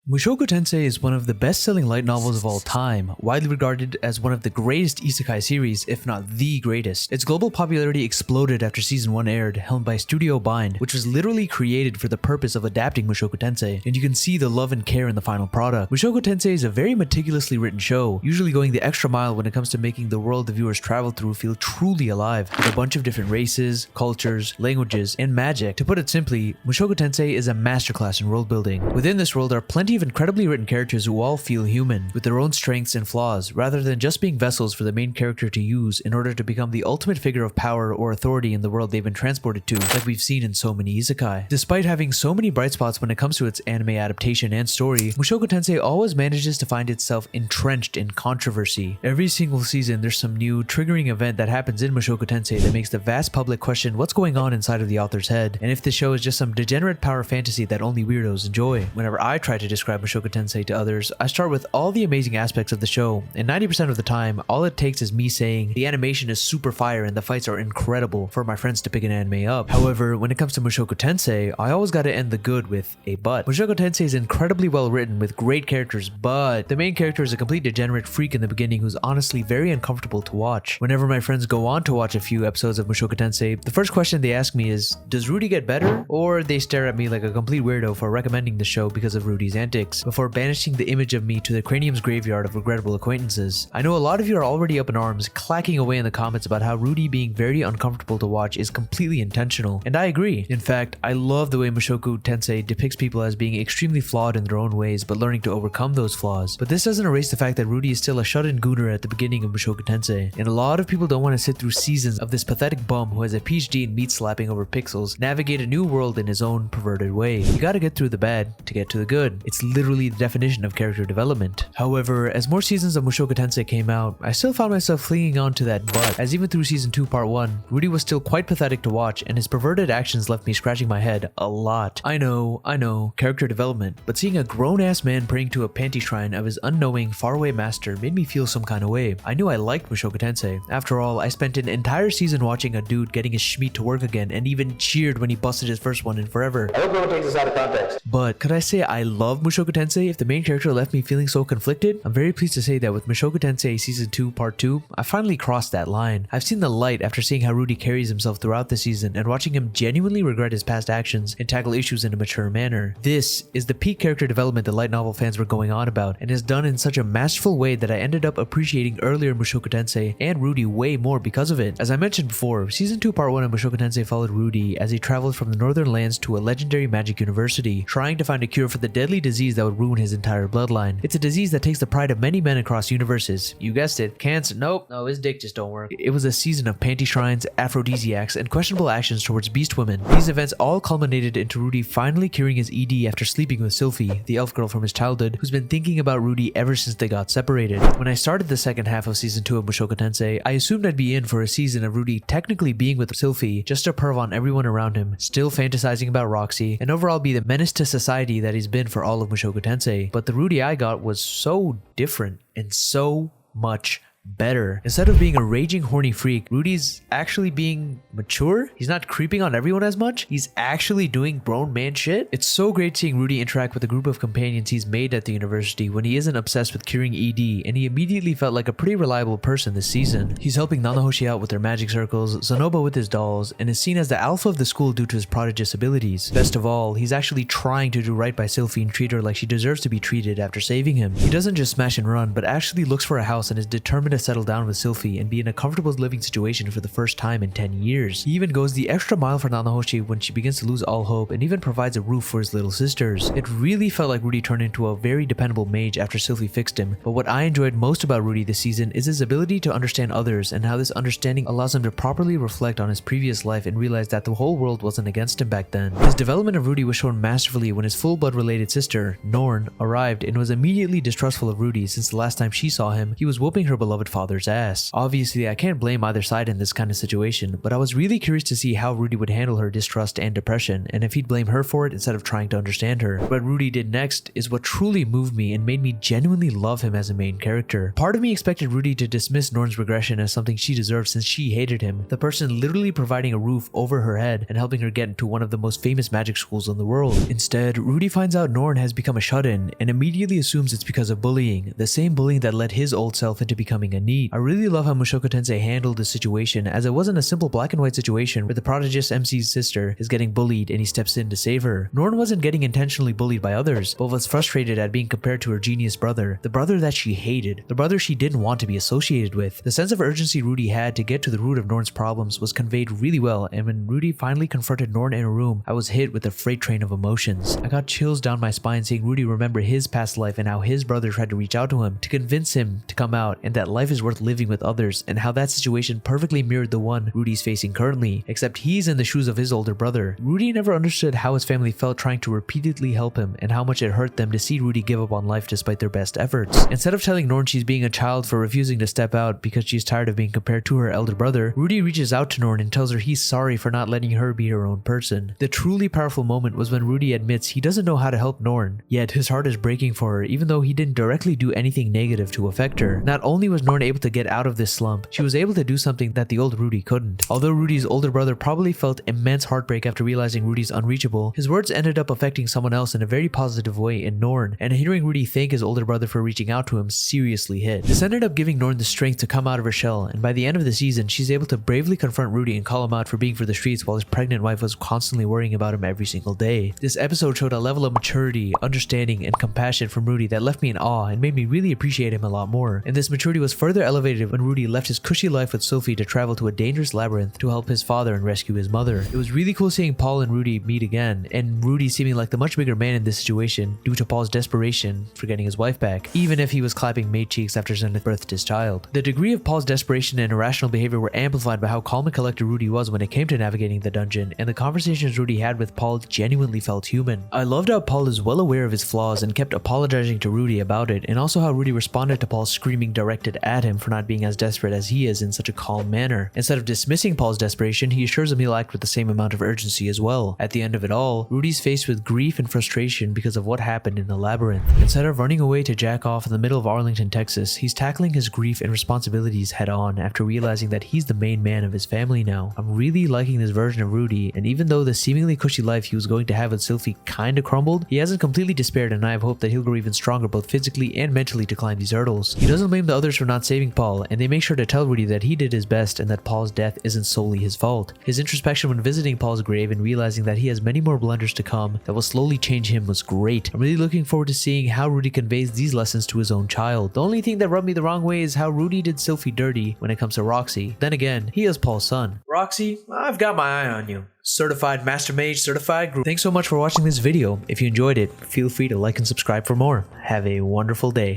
Mushoku Tensei is one of the best-selling light novels of all time, widely regarded as one of the greatest isekai series, if not the greatest. Its global popularity exploded after season 1 aired, helmed by Studio Bind, which was literally created for the purpose of adapting Mushoku Tensei, and you can see the love and care in the final product. Mushoku Tensei is a very meticulously written show, usually going the extra mile when it comes to making the world the viewers travel through feel truly alive, with a bunch of different races, cultures, languages, and magic. To put it simply, Mushoku Tensei is a masterclass in world building. Within this world are plenty of incredibly written characters who all feel human, with their own strengths and flaws, rather than just being vessels for the main character to use in order to become the ultimate figure of power or authority in the world they've been transported to, like we've seen in so many isekai. Despite having so many bright spots when it comes to its anime adaptation and story, Mushoku Tensei always manages to find itself entrenched in controversy. Every single season there's some new triggering event that happens in Mushoku Tensei that makes the vast public question what's going on inside of the author's head, and if the show is just some degenerate power fantasy that only weirdos enjoy. Whenever I try to describe Mushoku Tensei to others, I start with all the amazing aspects of the show, and 90% of the time, all it takes is me saying the animation is super fire and the fights are incredible for my friends to pick an anime up. However, when it comes to Mushoku Tensei, I always gotta end the good with a but. Mushoku Tensei is incredibly well written with great characters, but the main character is a complete degenerate freak in the beginning who's honestly very uncomfortable to watch. Whenever my friends go on to watch a few episodes of Mushoku Tensei, the first question they ask me is, does Rudy get better? Or they stare at me like a complete weirdo for recommending the show because of Rudy's antics, before banishing the image of me to the cranium's graveyard of regrettable acquaintances. I know a lot of you are already up in arms, clacking away in the comments about how Rudy being very uncomfortable to watch is completely intentional, and I agree. In fact, I love the way Mushoku Tensei depicts people as being extremely flawed in their own ways, but learning to overcome those flaws. But this doesn't erase the fact that Rudy is still a shut-in gooner at the beginning of Mushoku Tensei, and a lot of people don't want to sit through seasons of this pathetic bum who has a PhD in meat slapping over pixels navigate a new world in his own perverted way. You gotta get through the bad to get to the good. It's literally the definition of character development. However, as more seasons of Mushoku Tensei came out, I still found myself clinging on to that but, as even through season 2 part 1, Rudy was still quite pathetic to watch and his perverted actions left me scratching my head a lot. I know, character development, but seeing a grown-ass man praying to a panty shrine of his unknowing, faraway master made me feel some kind of way. I knew I liked Mushoku Tensei. After all, I spent an entire season watching a dude getting his schmeat to work again and even cheered when he busted his first one in forever. I hope no one takes this out of context. But could I say I love Mushoku Tensei if the main character left me feeling so conflicted? I'm very pleased to say that with Mushoku Tensei Season 2 Part 2, I finally crossed that line. I've seen the light after seeing how Rudy carries himself throughout the season and watching him genuinely regret his past actions and tackle issues in a mature manner. This is the peak character development that light novel fans were going on about, and is done in such a masterful way that I ended up appreciating earlier Mushoku Tensei and Rudy way more because of it. As I mentioned before, Season 2 Part 1 of Mushoku Tensei followed Rudy as he traveled from the northern lands to a legendary magic university, trying to find a cure for the deadly disease that would ruin his entire bloodline. It's a disease that takes the pride of many men across universes. You guessed it, cancer. Nope, no, his dick just don't work. It was a season of panty shrines, aphrodisiacs, and questionable actions towards beast women. These events all culminated into Rudy finally curing his ED after sleeping with Sylphie, the elf girl from his childhood, who's been thinking about Rudy ever since they got separated. When I started the second half of Season 2 of Mushoku Tensei, I assumed I'd be in for a season of Rudy technically being with Sylphie, just to perv on everyone around him, still fantasizing about Roxy, and overall be the menace to society that he's been for all of Mushoku Tensei. But the Rudy I got was so different and so much better. Instead of being a raging horny freak, Rudy's actually being mature. He's not creeping on everyone as much. He's actually doing grown man shit. It's so great seeing Rudy interact with a group of companions he's made at the university when he isn't obsessed with curing ED, and he immediately felt like a pretty reliable person this season. He's helping Nanahoshi out with their magic circles, Zanoba with his dolls, and is seen as the alpha of the school due to his prodigious abilities. Best of all, he's actually trying to do right by Sylphie and treat her like she deserves to be treated after saving him. He doesn't just smash and run, but actually looks for a house and is determined to settle down with Sylphie and be in a comfortable living situation for the first time in 10 years. He even goes the extra mile for Nanahoshi when she begins to lose all hope, and even provides a roof for his little sisters. It really felt like Rudy turned into a very dependable mage after Sylphie fixed him, but what I enjoyed most about Rudy this season is his ability to understand others, and how this understanding allows him to properly reflect on his previous life and realize that the whole world wasn't against him back then. His development of Rudy was shown masterfully when his full blood related sister, Norn, arrived and was immediately distrustful of Rudy since the last time she saw him, he was whooping her beloved beloved father's ass. Obviously, I can't blame either side in this kind of situation, but I was really curious to see how Rudy would handle her distrust and depression, and if he'd blame her for it instead of trying to understand her. What Rudy did next is what truly moved me and made me genuinely love him as a main character. Part of me expected Rudy to dismiss Norn's regression as something she deserved since she hated him, the person literally providing a roof over her head and helping her get into one of the most famous magic schools in the world. Instead, Rudy finds out Norn has become a shut-in and immediately assumes it's because of bullying, the same bullying that led his old self into becoming a NEET. I really love how Mushoku Tensei handled this situation, as it wasn't a simple black and white situation where the prodigious MC's sister is getting bullied and he steps in to save her. Norn wasn't getting intentionally bullied by others, but was frustrated at being compared to her genius brother, the brother that she hated, the brother she didn't want to be associated with. The sense of urgency Rudy had to get to the root of Norn's problems was conveyed really well, and when Rudy finally confronted Norn in a room, I was hit with a freight train of emotions. I got chills down my spine seeing Rudy remember his past life and how his brother tried to reach out to him to convince him to come out and that life is worth living with others, and how that situation perfectly mirrored the one Rudy's facing currently, except he's in the shoes of his older brother. Rudy never understood how his family felt trying to repeatedly help him and how much it hurt them to see Rudy give up on life despite their best efforts. Instead of telling Norn she's being a child for refusing to step out because she's tired of being compared to her elder brother, Rudy reaches out to Norn and tells her he's sorry for not letting her be her own person. The truly powerful moment was when Rudy admits he doesn't know how to help Norn, yet his heart is breaking for her even though he didn't directly do anything negative to affect her. Not only was Norn able to get out of this slump, she was able to do something that the old Rudy couldn't. Although Rudy's older brother probably felt immense heartbreak after realizing Rudy's unreachable, his words ended up affecting someone else in a very positive way in Norn, and hearing Rudy thank his older brother for reaching out to him seriously hit. This ended up giving Norn the strength to come out of her shell, and by the end of the season, she's able to bravely confront Rudy and call him out for being for the streets while his pregnant wife was constantly worrying about him every single day. This episode showed a level of maturity, understanding, and compassion from Rudy that left me in awe and made me really appreciate him a lot more. And this maturity was further elevated when Rudy left his cushy life with Sophie to travel to a dangerous labyrinth to help his father and rescue his mother. It was really cool seeing Paul and Rudy meet again, and Rudy seeming like the much bigger man in this situation due to Paul's desperation for getting his wife back, even if he was clapping maid cheeks after Zenith birthed his child. The degree of Paul's desperation and irrational behavior were amplified by how calm and collected Rudy was when it came to navigating the dungeon, and the conversations Rudy had with Paul genuinely felt human. I loved how Paul is well aware of his flaws and kept apologizing to Rudy about it, and also how Rudy responded to Paul's screaming directed at him for not being as desperate as he is in such a calm manner. Instead of dismissing Paul's desperation, he assures him he'll act with the same amount of urgency as well. At the end of it all, Rudy's faced with grief and frustration because of what happened in the labyrinth. Instead of running away to jack off in the middle of Arlington, Texas, he's tackling his grief and responsibilities head on after realizing that he's the main man of his family now. I'm really liking this version of Rudy, and even though the seemingly cushy life he was going to have with Sylphie kinda crumbled, he hasn't completely despaired, and I have hope that he'll grow even stronger both physically and mentally to climb these hurdles. He doesn't blame the others for not saving Paul, and they make sure to tell Rudy that he did his best and that Paul's death isn't solely his fault. His introspection when visiting Paul's grave and realizing that he has many more blunders to come that will slowly change him was great. I'm really looking forward to seeing how Rudy conveys these lessons to his own child. The only thing that rubbed me the wrong way is how Rudy did Sylphie dirty when it comes to Roxy. Then again, he is Paul's son. Roxy, I've got my eye on you. Certified Master Mage, Certified Group. Thanks so much for watching this video. If you enjoyed it, feel free to like and subscribe for more. Have a wonderful day.